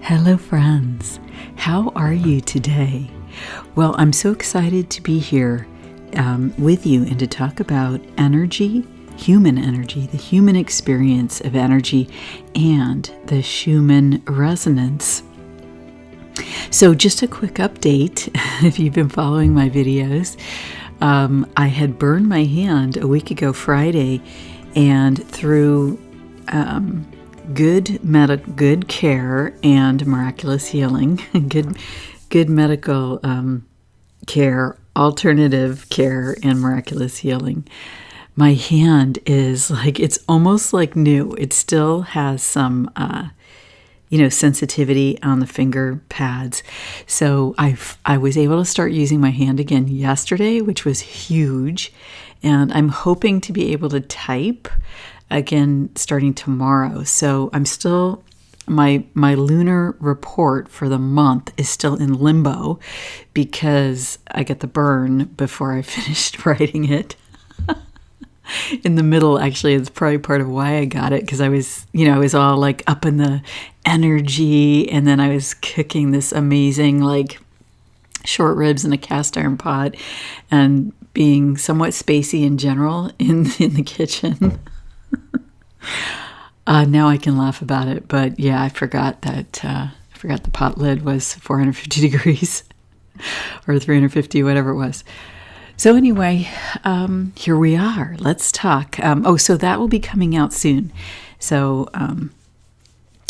Hello, friends. How are you today? Well, I'm so excited to be here with you and to talk about energy, the human experience of energy, and the Schumann resonance. So just a quick update, if you've been following my videos, I had burned my hand a week ago Friday, and through good care and miraculous healing, good medical care, alternative care, and miraculous healing, my hand is like, it's almost like new. It still has some sensitivity on the finger pads. So I was able to start using my hand again yesterday, which was huge, and I'm hoping to be able to type again starting tomorrow. So I'm still, my lunar report for the month is still in limbo because I got the burn before I finished writing it. In the middle, actually, it's probably part of why I got it, because I was all like up in the energy, and then I was cooking this amazing like short ribs in a cast iron pot and being somewhat spacey in general in the kitchen. Now I can laugh about it, but yeah, I forgot the pot lid was 450 degrees or 350, whatever it was. So anyway, here we are. Let's talk. So that will be coming out soon. So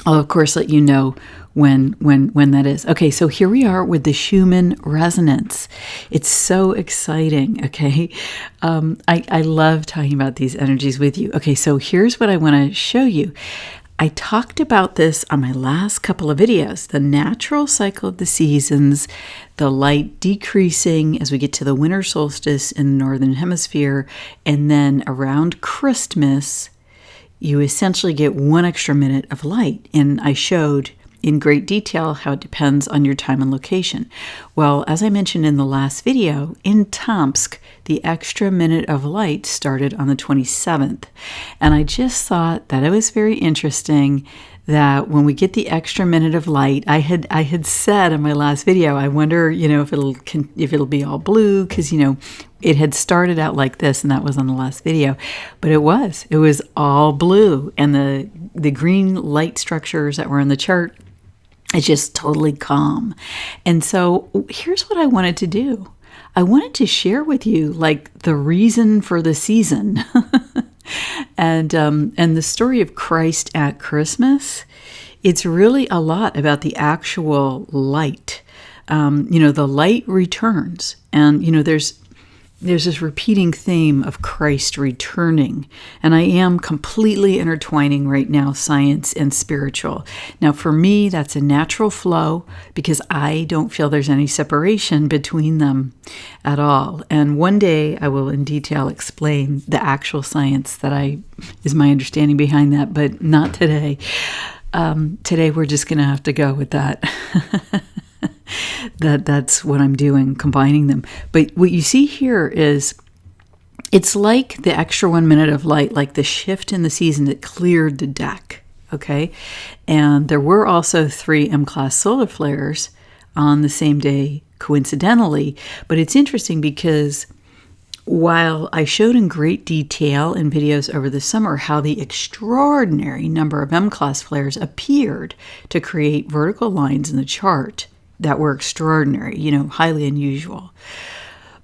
I'll of course let you know when that is. Okay, so here we are with the Schumann resonance. It's so exciting. Okay, I love talking about these energies with you. Okay, so here's what I want to show you. I talked about this on my last couple of videos, the natural cycle of the seasons, the light decreasing as we get to the winter solstice in the Northern Hemisphere, and then around Christmas, you essentially get 1 extra minute of light. And I showed in great detail how it depends on your time and location. Well, as I mentioned in the last video, in Tomsk, the extra minute of light started on the 27th. And I just thought that it was very interesting that when we get the extra minute of light, I had said in my last video, I wonder, if it'll be all blue, because it had started out like this, and that was on the last video, but it was all blue, and the green light structures that were in the chart, it's just totally calm. And so here's what I wanted to do. I wanted to share with you like the reason for the season. And the story of Christ at Christmas, it's really a lot about the actual light. The light returns, and there's this repeating theme of Christ returning. And I am completely intertwining right now science and spiritual. Now, for me, that's a natural flow because I don't feel there's any separation between them at all. And one day I will in detail explain the actual science that is my understanding behind that, but not today. Today we're just going to have to go with that. That's what I'm doing, combining them. But what you see here is, it's like the extra 1 minute of light, like the shift in the season that cleared the deck, okay? And there were also 3 M-class solar flares on the same day, coincidentally. But it's interesting because while I showed in great detail in videos over the summer how the extraordinary number of M-class flares appeared to create vertical lines in the chart that were extraordinary, highly unusual.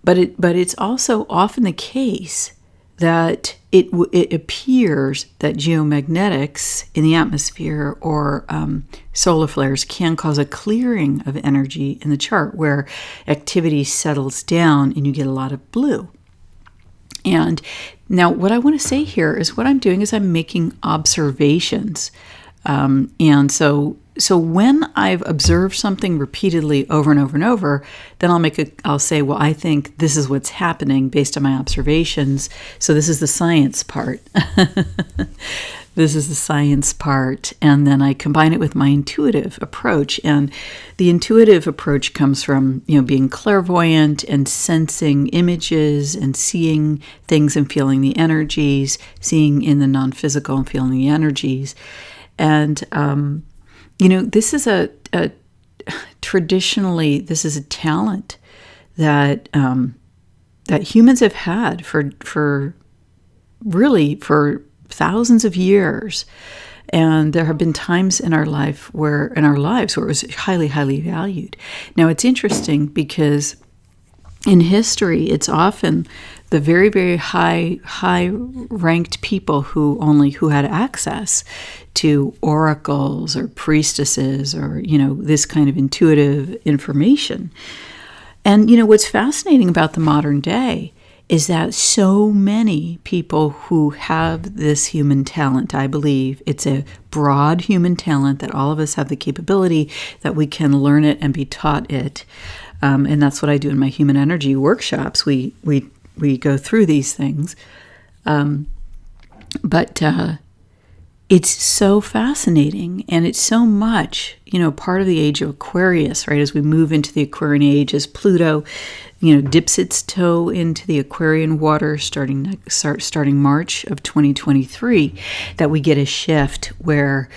But it's also often the case that it appears that geomagnetics in the atmosphere or solar flares can cause a clearing of energy in the chart where activity settles down and you get a lot of blue. And now what I want to say here is what I'm doing is I'm making observations. And so when I've observed something repeatedly over and over and over, then I'll say, well, I think this is what's happening based on my observations. So this is the science part. This is the science part. And then I combine it with my intuitive approach. And the intuitive approach comes from, being clairvoyant and sensing images and seeing things and feeling the energies, seeing in the non-physical and feeling the energies. And this is traditionally, this is a talent that that humans have had for thousands of years. And there have been times in our lives where it was highly, highly valued. Now, it's interesting because in history, it's often the very, very high-ranked people who had access to oracles or priestesses or, this kind of intuitive information. And, what's fascinating about the modern day is that so many people who have this human talent, I believe it's a broad human talent that all of us have the capability that we can learn it and be taught it. And that's what I do in my human energy workshops. We go through these things. But it's so fascinating, and it's so much, part of the age of Aquarius, right? As we move into the Aquarian age, as Pluto, dips its toe into the Aquarian water starting March of 2023, that we get a shift where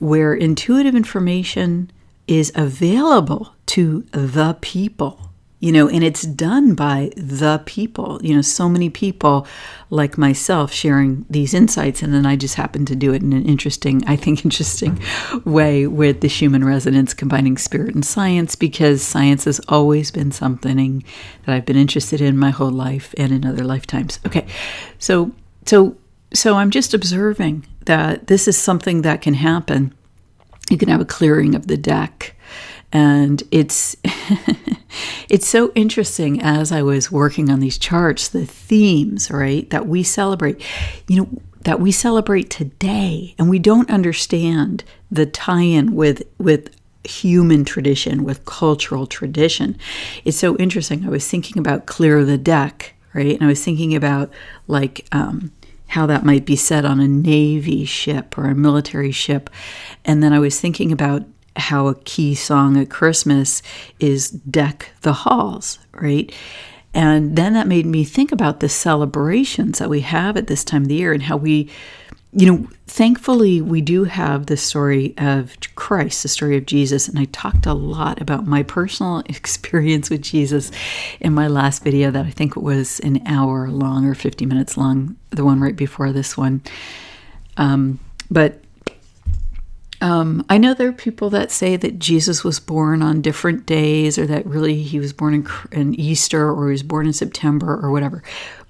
intuitive information is available to the people, and it's done by the people, so many people like myself sharing these insights. And then I just happen to do it in an interesting way with the Schumann resonance, combining spirit and science, because science has always been something that I've been interested in my whole life and in other lifetimes. Okay. So I'm just observing that this is something that can happen. You can have a clearing of the deck. And it's it's so interesting as I was working on these charts, the themes, right, that we celebrate, that we celebrate today. And we don't understand the tie-in with human tradition, with cultural tradition. It's so interesting. I was thinking about clear the deck, right? And I was thinking about how that might be said on a Navy ship or a military ship. And then I was thinking about how a key song at Christmas is Deck the Halls, right? And then that made me think about the celebrations that we have at this time of the year and how we, thankfully we do have the story of Christ, the story of Jesus. And I talked a lot about my personal experience with Jesus in my last video that I think it was an hour long or 50 minutes long, the one right before this one. But I know there are people that say that Jesus was born on different days, or that really he was born in Easter, or he was born in September, or whatever.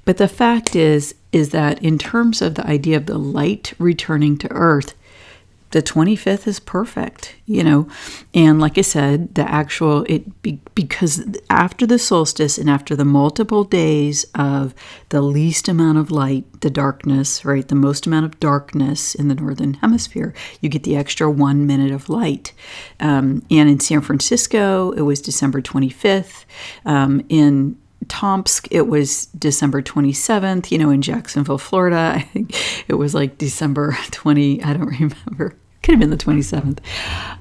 But the fact is that in terms of the idea of the light returning to Earth, the 25th is perfect, and like I said, because after the solstice and after the multiple days of the least amount of light, the darkness, right, the most amount of darkness in the northern hemisphere, you get the extra 1 minute of light. And in San Francisco, it was December 25th. In Tomsk, it was December 27th. In Jacksonville, Florida, I think it was like December 20. I don't remember. Could have been the 27th.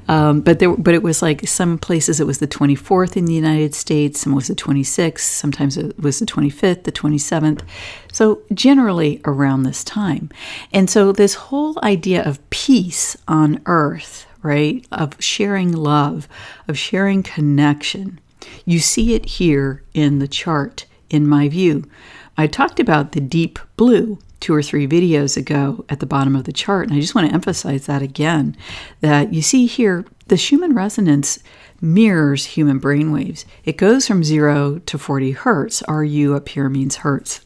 But it was like some places it was the 24th in the United States, some was the 26th, sometimes it was the 25th, the 27th. So generally around this time. And so this whole idea of peace on earth, right, of sharing love, of sharing connection, you see it here in the chart, in my view. I talked about the deep blue 2 or 3 videos ago at the bottom of the chart, and I just want to emphasize that again, that you see here, the Schumann resonance mirrors human brainwaves. It goes from 0 to 40 hertz. RU up here means hertz.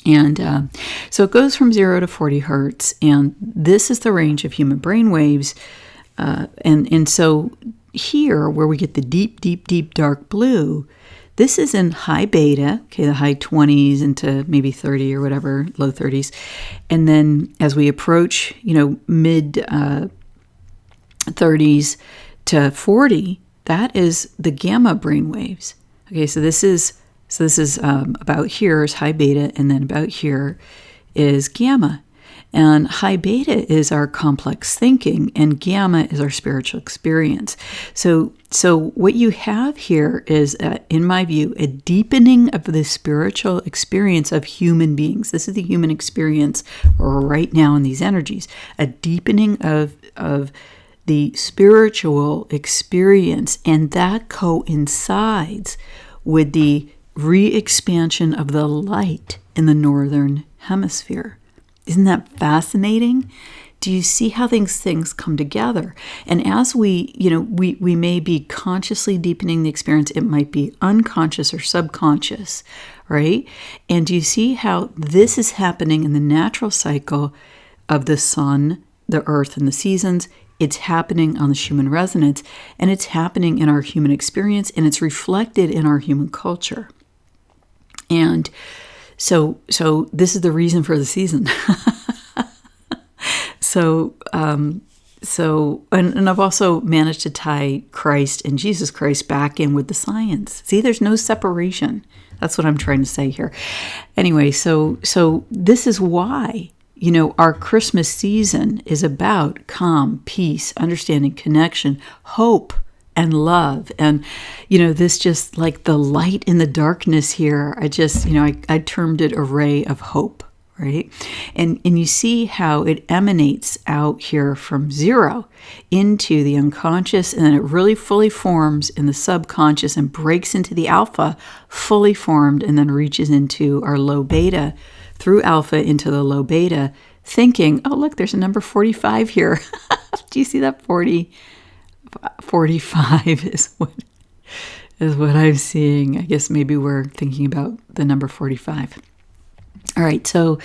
And so it goes from 0 to 40 hertz, and this is the range of human brainwaves. And so here, where we get the deep, deep, deep dark blue, this is in high beta, the high 20s into maybe 30 or whatever, low 30s. And then as we approach, mid 30s to 40, that is the gamma brainwaves. Okay, so this is about here is high beta, and then about here is gamma. And high beta is our complex thinking, and gamma is our spiritual experience. So what you have here is, in my view, a deepening of the spiritual experience of human beings. This is the human experience right now in these energies. A deepening of the spiritual experience, and that coincides with the re-expansion of the light in the northern hemisphere. Isn't that fascinating? Do you see how things come together? And as we may be consciously deepening the experience, it might be unconscious or subconscious, right? And do you see how this is happening in the natural cycle of the sun, the earth, and the seasons? It's happening on the Schumann resonance, and it's happening in our human experience, and it's reflected in our human culture. And so this is the reason for the season. And I've also managed to tie Christ and Jesus Christ back in with the science. See, there's no separation. That's what I'm trying to say here. Anyway, so this is why, our Christmas season is about calm, peace, understanding, connection, hope, and love. And, this just like the light in the darkness here, I termed it a ray of hope, right? And you see how it emanates out here from zero into the unconscious, and then it really fully forms in the subconscious and breaks into the alpha, fully formed, and then reaches into our low beta, through alpha into the low beta, thinking, oh, look, there's a number 45 here. Do you see that? 45 is what I'm seeing. I guess maybe we're thinking about the number 45. All right, so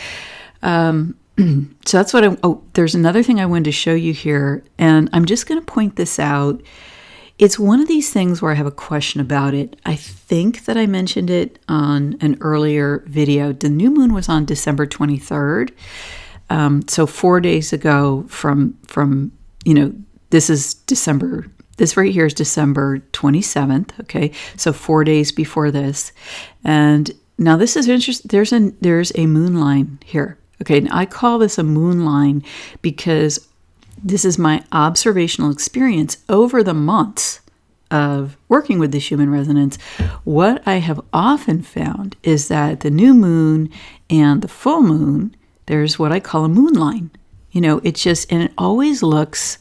that's what there's another thing I wanted to show you here, and I'm just going to point this out. It's one of these things where I have a question about it. I think that I mentioned it on an earlier video. The new moon was on December 23rd. So 4 days ago from this is December. This right here is December 27th. Okay, so 4 days before this, and now this is interesting. There's a moon line here. Okay, and I call this a moon line because this is my observational experience over the months of working with the Schumann resonance. What I have often found is that the new moon and the full moon, there's what I call a moon line. It's just, and it always looks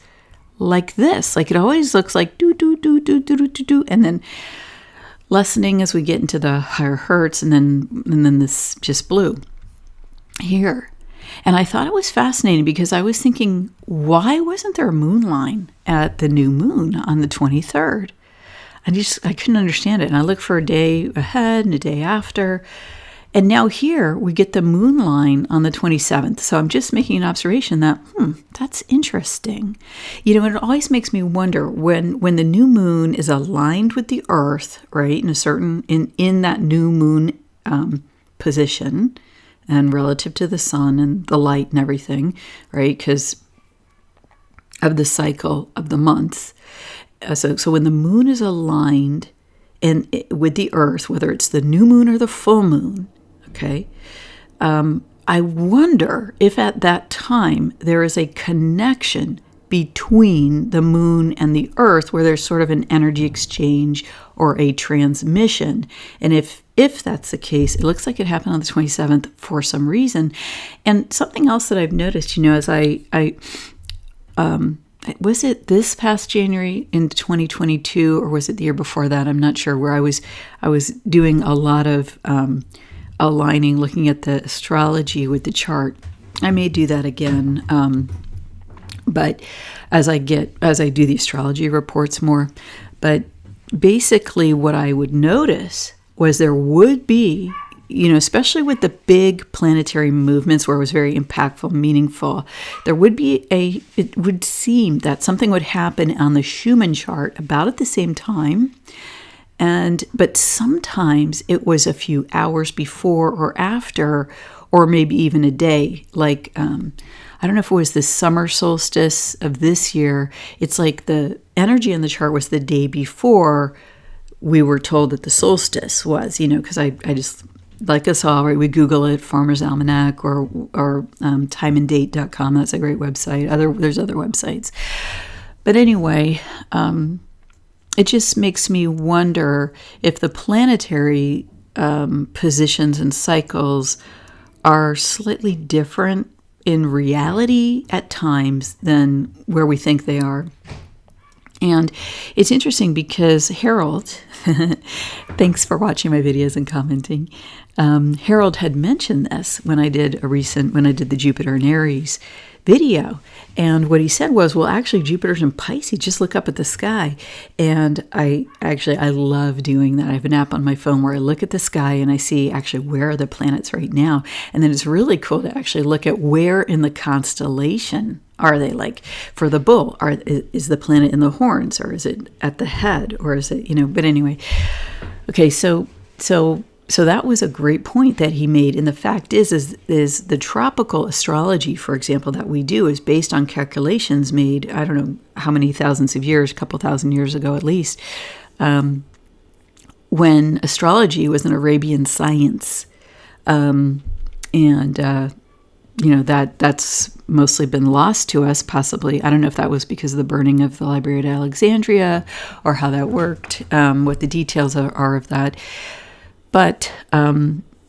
like this. Like it always looks like do, and then lessening as we get into the higher hertz, and then this just blue here. And I thought it was fascinating because I was thinking, why wasn't there a moon line at the new moon on the 23rd? I couldn't understand it. And I looked for a day ahead and a day after. And now here we get the moon line on the 27th. So I'm just making an observation that, that's interesting. And it always makes me wonder when the new moon is aligned with the earth, right, in that new moon position and relative to the sun and the light and everything, right, because of the cycle of the months. So when the moon is aligned with the earth, whether it's the new moon or the full moon, okay, I wonder if at that time there is a connection between the moon and the earth where there's sort of an energy exchange or a transmission. And if that's the case, it looks like it happened on the 27th for some reason. And something else that I've noticed, as was it this past January in 2022, or was it the year before that? I'm not sure, where I was doing a lot of aligning, looking at the astrology with the chart. I may do that again, but as I do the astrology reports more. But basically what I would notice was there would be, especially with the big planetary movements where it was very impactful, meaningful, it would seem that something would happen on the Schumann chart about at the same time. But sometimes it was a few hours before or after, or maybe even a day. Like, I don't know if it was the summer solstice of this year. It's like the energy in the chart was the day before we were told that the solstice was, because I just, like us all, right, we Google it, Farmer's Almanac or timeanddate.com. That's a great website. There's other websites. But anyway, it just makes me wonder if the planetary positions and cycles are slightly different in reality at times than where we think they are. And it's interesting because Harold, thanks for watching my videos and commenting. Harold had mentioned this when I did the Jupiter and Aries video. And what he said was, well, actually Jupiter's in Pisces, just look up at the sky. And I love doing that. I have an app on my phone where I look at the sky and I see actually where are the planets right now. And then it's really cool to actually look at where in the constellation are they. Like for the bull, is the planet in the horns, or is it at the head, or is it, but anyway. Okay, so that was a great point that he made. And the fact is the tropical astrology, for example, that we do is based on calculations made, I don't know how many thousands of years, a couple thousand years ago at least, when astrology was an Arabian science. That's mostly been lost to us, possibly. I don't know if that was because of the burning of the Library at Alexandria or how that worked, what the details are of that. But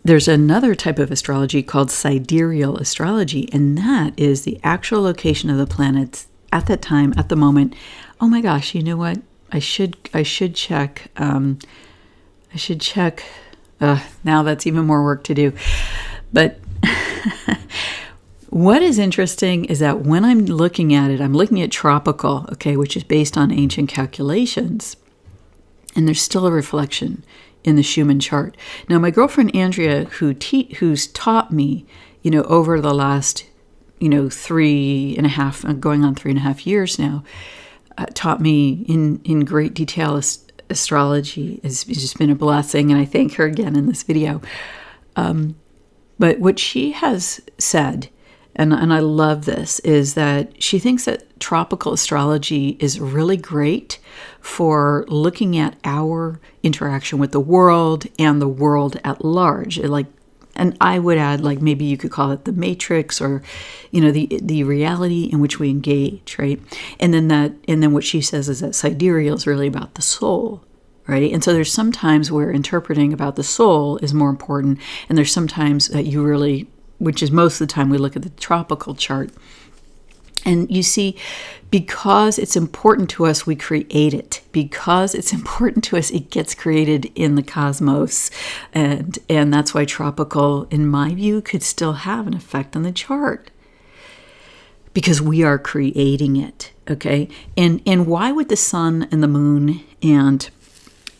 there's another type of astrology called sidereal astrology, and that is the actual location of the planets at that time, at the moment. Oh my gosh, you know what? I should check. Now that's even more work to do. But what is interesting is that when I'm looking at it, I'm looking at tropical, okay, which is based on ancient calculations, and there's still a reflection in the Schumann chart. Now, my girlfriend Andrea, who's taught me, over the last, 3.5, going on 3.5 years now, taught me in great detail astrology. It's just been a blessing, and I thank her again in this video. But what she has said, and I love this, is that she thinks that tropical astrology is really great for looking at our interaction with the world and the world at large. And I would add, maybe you could call it the matrix, or, the reality in which we engage, right? And then what she says is that sidereal is really about the soul. Right? And so there's sometimes where interpreting about the soul is more important, and there's sometimes that which is most of the time we look at the tropical chart. And you see, because it's important to us, we create it. Because it's important to us, it gets created in the cosmos. And that's why tropical, in my view, could still have an effect on the chart. Because we are creating it, okay? And why would the sun and the moon and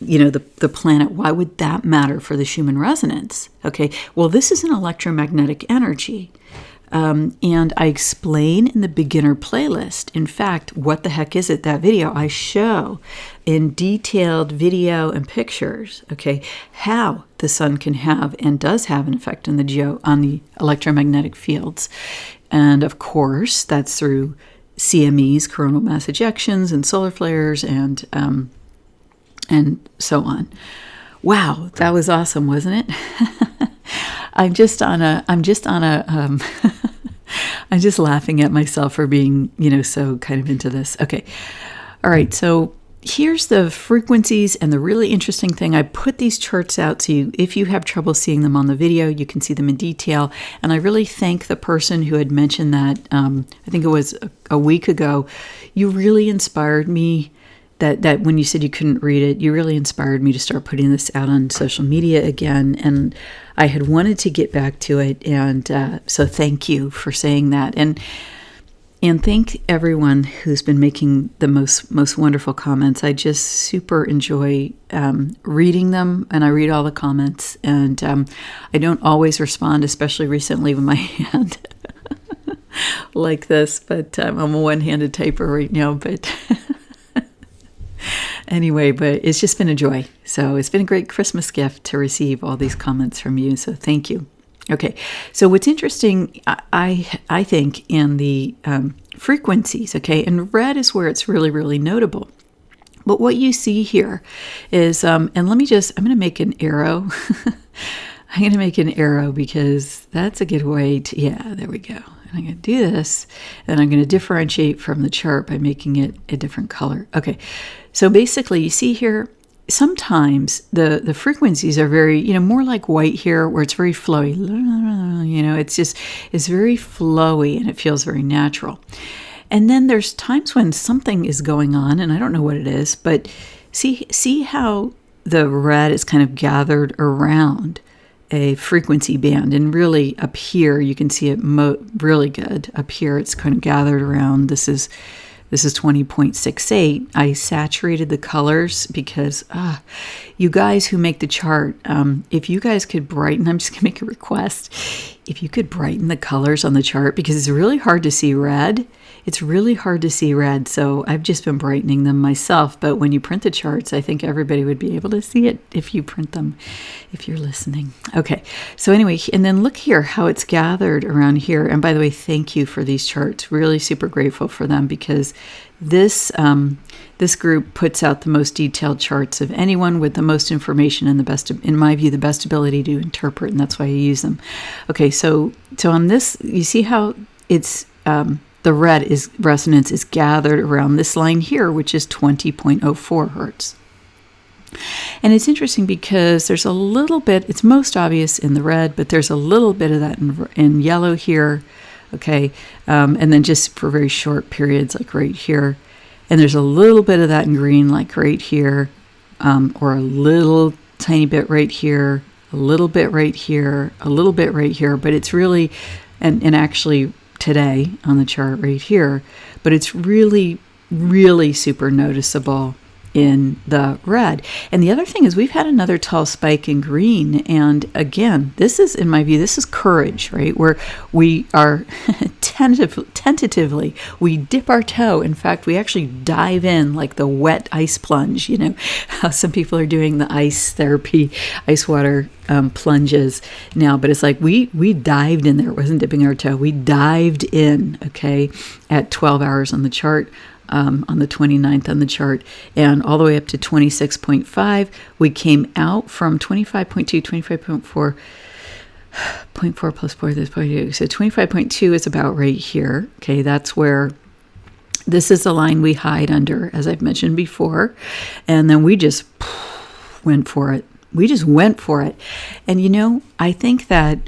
the planet, why would that matter for the Schumann resonance? Okay, well, this is an electromagnetic energy. And I explain in the beginner playlist, in fact, what the heck is it? That video I show in detailed video and pictures, okay, how the sun can have and does have an effect on the electromagnetic fields. And of course, that's through CMEs, coronal mass ejections, and solar flares, and so on. Wow, that was awesome, wasn't it? I'm just laughing at myself for being, so kind of into this. Okay. All right. So here's the frequencies, and the really interesting thing, I put these charts out so if you have trouble seeing them on the video, you can see them in detail. And I really thank the person who had mentioned that, I think it was a week ago. You really inspired me. That when you said you couldn't read it, you really inspired me to start putting this out on social media again. And I had wanted to get back to it. And so thank you for saying that. And thank everyone who's been making the most wonderful comments. I just super enjoy reading them, and I read all the comments. And I don't always respond, especially recently with my hand like this. But I'm a one-handed typer right now. But anyway, but it's just been a joy. So it's been a great Christmas gift to receive all these comments from you. So thank you. Okay. So what's interesting, I think, in the frequencies, okay, and red is where it's really, really notable. But what you see here is, and I'm going to make an arrow. I'm going to make an arrow because that's a good way to, yeah, there we go. And I'm going to do this, and I'm going to differentiate from the chart by making it a different color. Okay. So basically, you see here, sometimes the frequencies are very, more like white here, where it's very flowy. It's very flowy and it feels very natural. And then there's times when something is going on, and I don't know what it is, but see how the red is kind of gathered around a frequency band, and really up here you can see it really good. Up here it's kind of gathered around. This is 20.68. I saturated the colors because you guys who make the chart, if you guys could brighten, I'm just gonna make a request, if you could brighten the colors on the chart, because it's really hard to see red. It's really hard to see red, so I've just been brightening them myself. But when you print the charts, I think everybody would be able to see it if you print them, if you're listening. Okay, so anyway, and then look here how it's gathered around here. And by the way, thank you for these charts. Really super grateful for them, because this group puts out the most detailed charts of anyone, with the most information and the best, in my view, the best ability to interpret, and that's why I use them. Okay, so on this, you see how it's the red resonance is gathered around this line here, which is 20.04 hertz. And it's interesting because there's a little bit, it's most obvious in the red, but there's a little bit of that in yellow here, okay? And then just for very short periods, like right here. And there's a little bit of that in green, like right here, or a little tiny bit right here, a little bit right here, a little bit right here, but it's really, and actually today on the chart right here, but it's really, really super noticeable in the red. And the other thing is we've had another tall spike in green. And again, this is, in my view, this is courage, right? Where we are tentatively, we dip our toe. In fact, we actually dive in like the wet ice plunge, how some people are doing the ice therapy, ice water plunges now, but it's like we dived in there. It wasn't dipping our toe. We dived in, okay, at 12 hours on the chart. On the 29th on the chart, and all the way up to 26.5. We came out from 25.2, 25.4, 0.4 plus 4, this 0.2. So 25.2 is about right here. Okay, that's where this is the line we hide under, as I've mentioned before. And then we just went for it. We just went for it. And I think that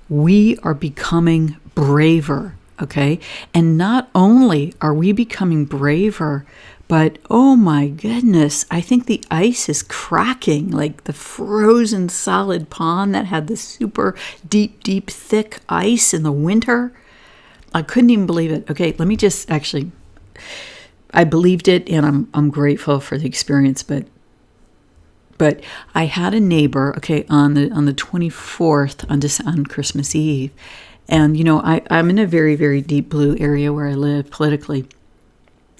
we are becoming braver. Okay. And not only are we becoming braver, but oh my goodness, I think the ice is cracking, like the frozen solid pond that had the super deep, deep, thick ice in the winter. I couldn't even believe it. Okay. Let me just I believed it, and I'm grateful for the experience, but I had a neighbor, okay, on the 24th on Christmas Eve. And, I'm in a very, very deep blue area where I live politically.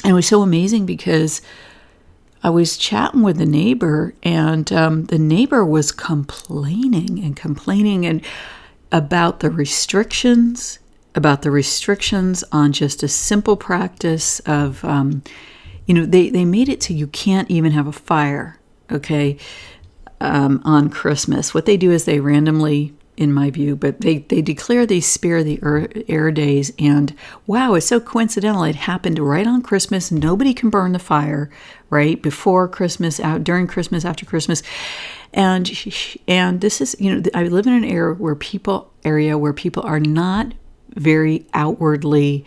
And it was so amazing because I was chatting with the neighbor, and the neighbor was complaining and about the restrictions on just a simple practice of, they made it so you can't even have a fire, okay, on Christmas. What they do is they randomly, in my view, but they declare these spare the air days, and wow, it's so coincidental. It happened right on Christmas. Nobody can burn the fire, right? Before Christmas, out during Christmas, after Christmas. And this is, I live in an area where people are not very outwardly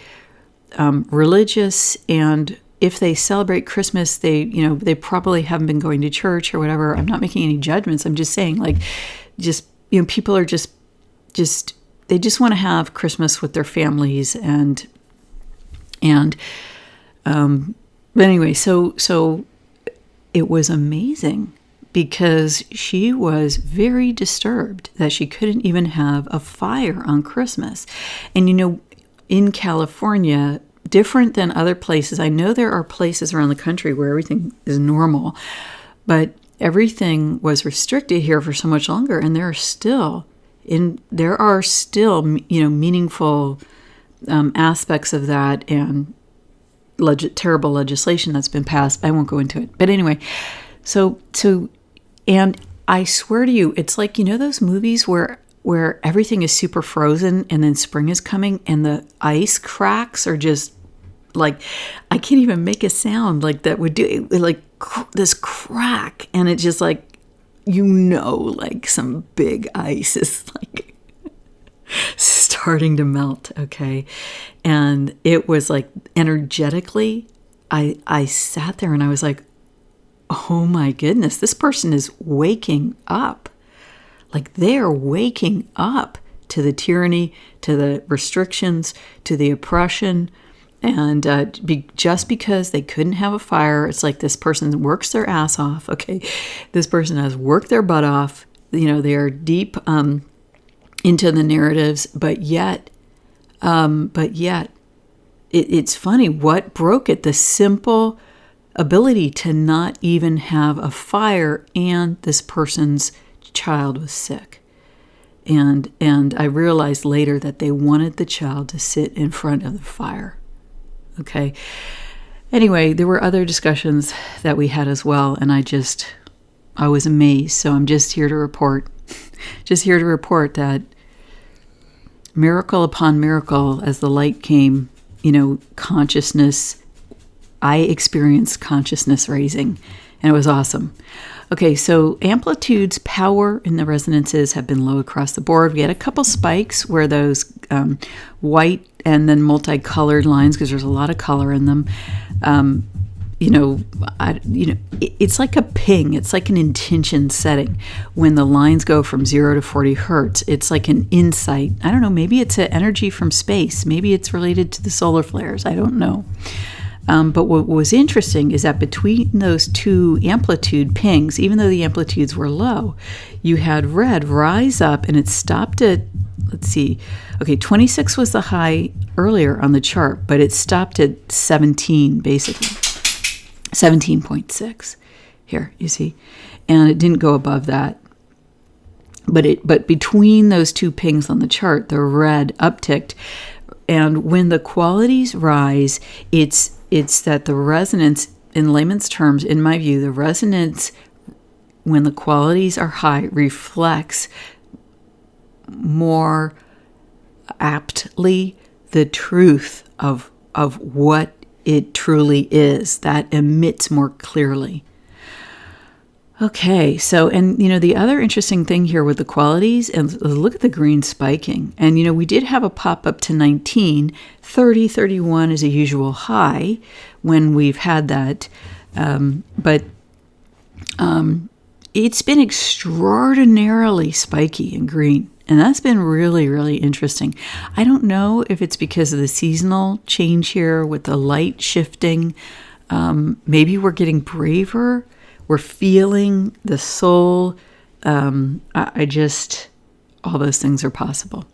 religious, and if they celebrate Christmas, they probably haven't been going to church or whatever. I'm not making any judgments. I'm just saying, people are just they just want to have Christmas with their families, but anyway, so it was amazing because she was very disturbed that she couldn't even have a fire on Christmas. And in California, different than other places, I know there are places around the country where everything is normal, but everything was restricted here for so much longer, and there are still meaningful aspects of that, and terrible legislation that's been passed. I won't go into it, but anyway, and I swear to you, it's like those movies where everything is super frozen, and then spring is coming, and the ice cracks are just like, I can't even make a sound like that would do it, like this crack, and it's just like, like some big ice is like starting to melt, okay? And it was like energetically, I sat there and I was like, oh my goodness, this person is waking up. Like they are waking up to the tyranny, to the restrictions, to the oppression. And just because they couldn't have a fire, it's like this person works their ass off, okay? This person has worked their butt off. They are deep into the narratives, but yet, it's funny what broke it. The simple ability to not even have a fire, and this person's child was sick. And I realized later that they wanted the child to sit in front of the fire. Okay. Anyway, there were other discussions that we had as well, and I was amazed. So I'm just here to report that miracle upon miracle, as the light came, consciousness, I experienced consciousness raising, and it was awesome. Okay, so amplitudes, power in the resonances have been low across the board. We had a couple spikes where those white and then multicolored lines, because there's a lot of color in them, it's like a ping. It's like an intention setting. When the lines go from 0 to 40 hertz, it's like an insight. I don't know, maybe it's an energy from space. Maybe it's related to the solar flares. I don't know. But what was interesting is that between those two amplitude pings, even though the amplitudes were low, you had red rise up, and it stopped at, 26 was the high earlier on the chart, but it stopped at 17, basically. 17.6 here, you see, and it didn't go above that. But between those two pings on the chart, the red upticked, and when the qualities rise, it's that the resonance, in layman's terms, in my view, the resonance when the qualities are high reflects more aptly the truth of what it truly is. That emits more clearly. Okay, so, and the other interesting thing here with the qualities, and look at the green spiking. And we did have a pop up to 19, 30, 31 is a usual high when we've had that. But it's been extraordinarily spiky in green. And that's been really, really interesting. I don't know if it's because of the seasonal change here with the light shifting. Maybe we're getting braver. We're feeling the soul. All those things are possible.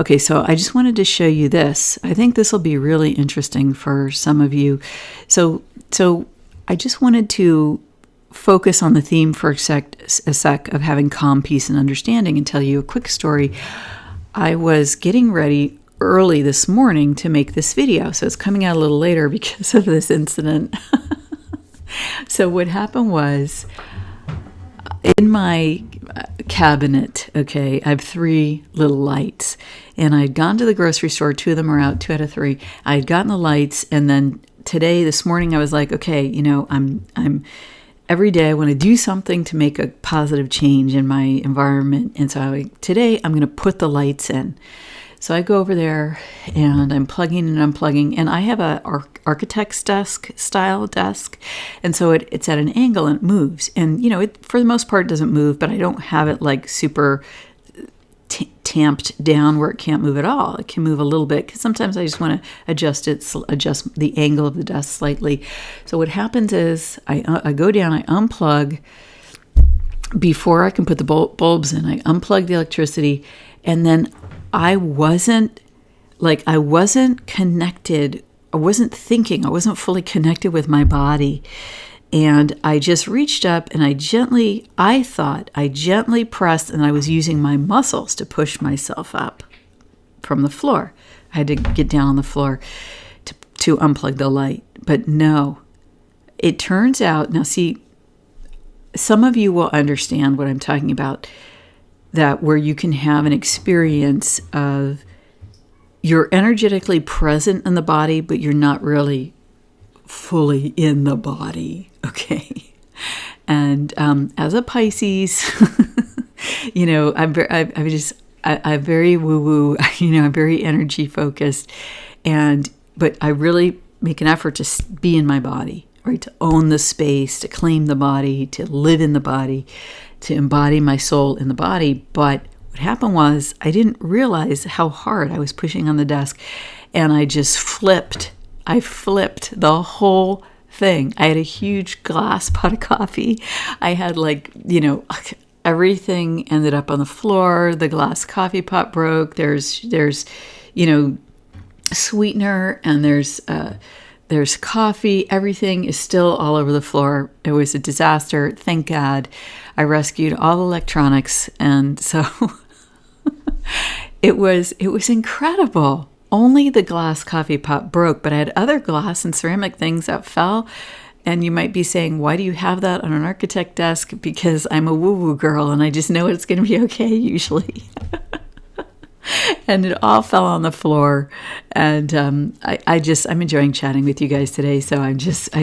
Okay, so I just wanted to show you this. I think this will be really interesting for some of you. So I just wanted to focus on the theme for a sec of having calm, peace, and understanding, and tell you a quick story. I was getting ready early this morning to make this video, so it's coming out a little later because of this incident. So what happened was, in my cabinet, okay, I have 3 little lights, and I'd gone to the grocery store. 2 of them are out, 2 out of 3. I had gotten the lights, and then this morning, I was like, okay, I'm every day I want to do something to make a positive change in my environment, and so today I'm going to put the lights in. So I go over there and I'm plugging and unplugging, and I have a architect's desk style desk, and so it's at an angle and it moves, and it for the most part doesn't move, but I don't have it like super tamped down where it can't move at all. It can move a little bit because sometimes I just want to adjust the angle of the desk slightly. So what happens is I go down, I unplug before I can put the bulbs in. I unplug the electricity, and then I wasn't connected. I wasn't thinking. I wasn't fully connected with my body. And I just reached up and I gently pressed, and I was using my muscles to push myself up from the floor. I had to get down on the floor to unplug the light. But no, it turns out, now see, some of you will understand what I'm talking about, that where you can have an experience of you're energetically present in the body, but you're not really fully in the body, okay? And as a Pisces, you know, I'm very woo-woo, you know, I'm very energy focused, but I really make an effort to be in my body, right? To own the space, to claim the body, to live in the body, to embody my soul in the body. But what happened was I didn't realize how hard I was pushing on the desk, and I just flipped. I flipped the whole thing. I had a huge glass pot of coffee. I had everything ended up on the floor. The glass coffee pot broke. There's sweetener, and there's coffee. Everything is still all over the floor. It was a disaster. Thank God I rescued all the electronics. And so it was incredible. Only the glass coffee pot broke, but I had other glass and ceramic things that fell. And you might be saying, why do you have that on an architect desk? Because I'm a woo-woo girl and I just know it's going to be okay usually. And it all fell on the floor. And I'm enjoying chatting with you guys today. So I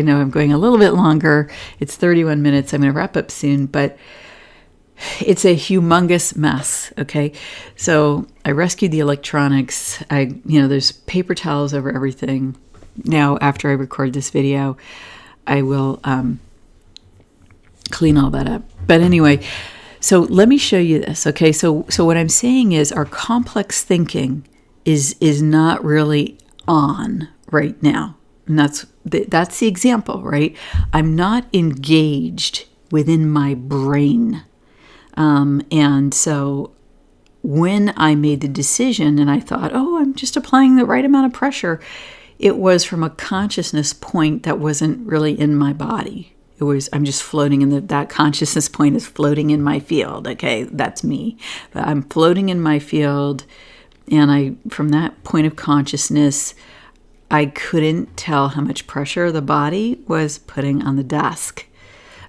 know I'm going a little bit longer. It's 31 minutes. I'm going to wrap up soon, but it's a humongous mess. Okay. So I rescued the electronics. There's paper towels over everything. Now, after I record this video, I will clean all that up. But anyway, so let me show you this, okay? So what I'm saying is our complex thinking is not really on right now. And that's the example, right? I'm not engaged within my brain. And so when I made the decision and I thought, oh, I'm just applying the right amount of pressure, it was from a consciousness point that wasn't really in my body. I'm just floating in that consciousness point is floating in my field. Okay, that's me. But I'm floating in my field, and from that point of consciousness, I couldn't tell how much pressure the body was putting on the desk.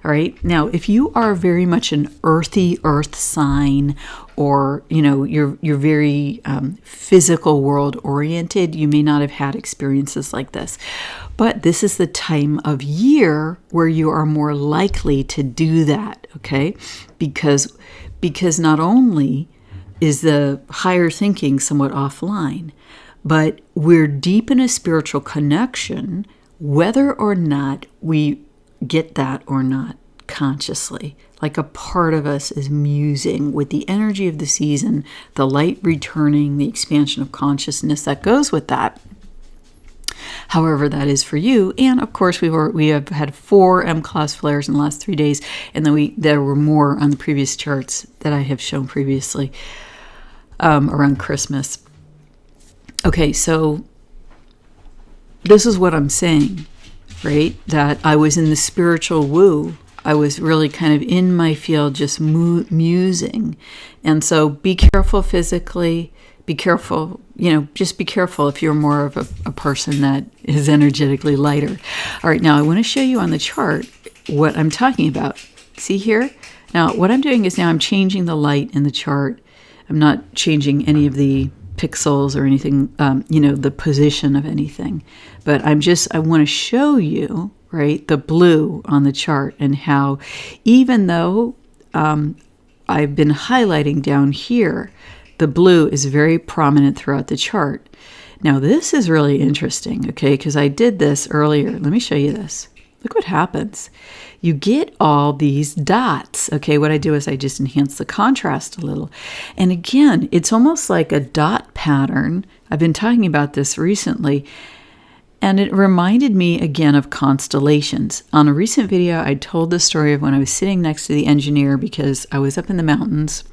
All right. Now, if you are very much an earthy earth sign, or you're very physical world oriented, you may not have had experiences like this. But this is the time of year where you are more likely to do that. Okay, because not only is the higher thinking somewhat offline, but we're deep in a spiritual connection, whether or not we get that or not consciously. Like a part of us is musing with the energy of the season, the light returning, the expansion of consciousness that goes with that. However that is for you. And of course we have had 4 M-class flares in the last 3 days, and then there were more on the previous charts that I have shown previously around Christmas. Okay, so this is what I'm saying, right? That I was in the spiritual woo. I was really kind of in my field, just musing. And so be careful physically, be careful, just be careful if you're more of a person that is energetically lighter. All right, now I want to show you on the chart what I'm talking about. See here? Now, what I'm doing is now I'm changing the light in the chart. I'm not changing any of the pixels or anything, the position of anything. But I want to show you, right, the blue on the chart, and how even though I've been highlighting down here, the blue is very prominent throughout the chart. Now this is really interesting, okay, because I did this earlier. Let me show you this. Look what happens. You get all these dots. Okay, what I do is I just enhance the contrast a little. And again, it's almost like a dot pattern. I've been talking about this recently. And it reminded me again of constellations. On a recent video, I told the story of when I was sitting next to the engineer because I was up in the mountains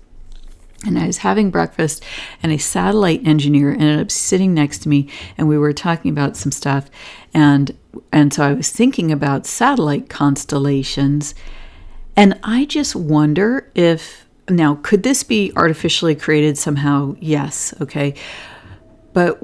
and I was having breakfast, and a satellite engineer ended up sitting next to me, and we were talking about some stuff. And so I was thinking about satellite constellations, and I just wonder now, could this be artificially created somehow? Yes, okay. But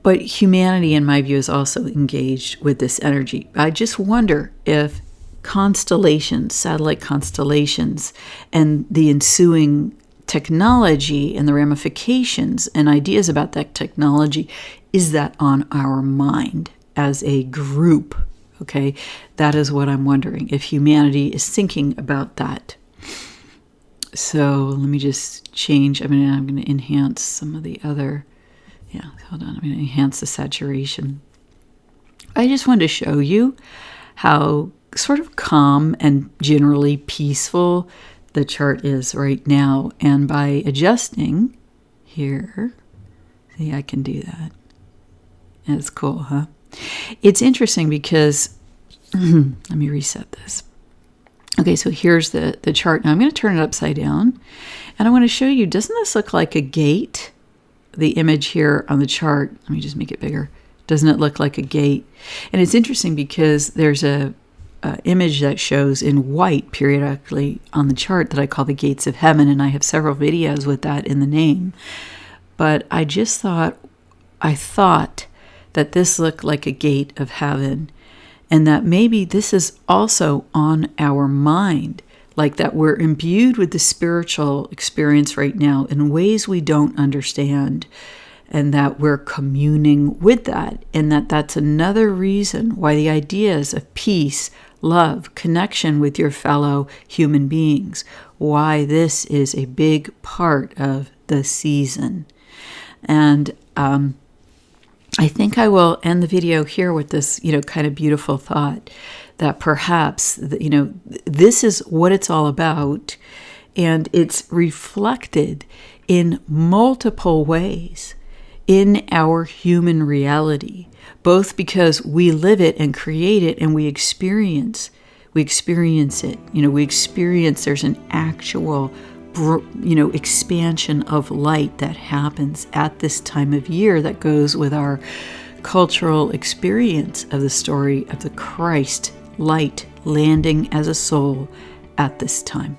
humanity, in my view, is also engaged with this energy. I just wonder if constellations, satellite constellations, and the ensuing technology and the ramifications and ideas about that technology, is that on our mind as a group? Okay, that is what I'm wondering, if humanity is thinking about that. So let me just change. I'm going to enhance some of the other. Yeah, hold on. I'm going to enhance the saturation. I just wanted to show you how sort of calm and generally peaceful the chart is right now. And by adjusting here, see, I can do that. That's cool, huh? It's interesting because, let me reset this. Okay, so here's the chart. Now I'm going to turn it upside down. And I want to show you, doesn't this look like a gate? The image here on the chart, let me just make it bigger. Doesn't it look like a gate? And it's interesting because there's a image that shows in white periodically on the chart that I call the gates of heaven, and I have several videos with that in the name. But I thought that this looked like a gate of heaven, and that maybe this is also on our mind, like that we're imbued with the spiritual experience right now in ways we don't understand, and that we're communing with that, and that's another reason why the ideas of peace, love, connection with your fellow human beings, why this is a big part of the season. And I think I will end the video here with this, kind of beautiful thought that perhaps, this is what it's all about, and it's reflected in multiple ways in our human reality, both because we live it and create it, and we experience it. There's an actual expansion of light that happens at this time of year that goes with our cultural experience of the story of the Christ light landing as a soul at this time.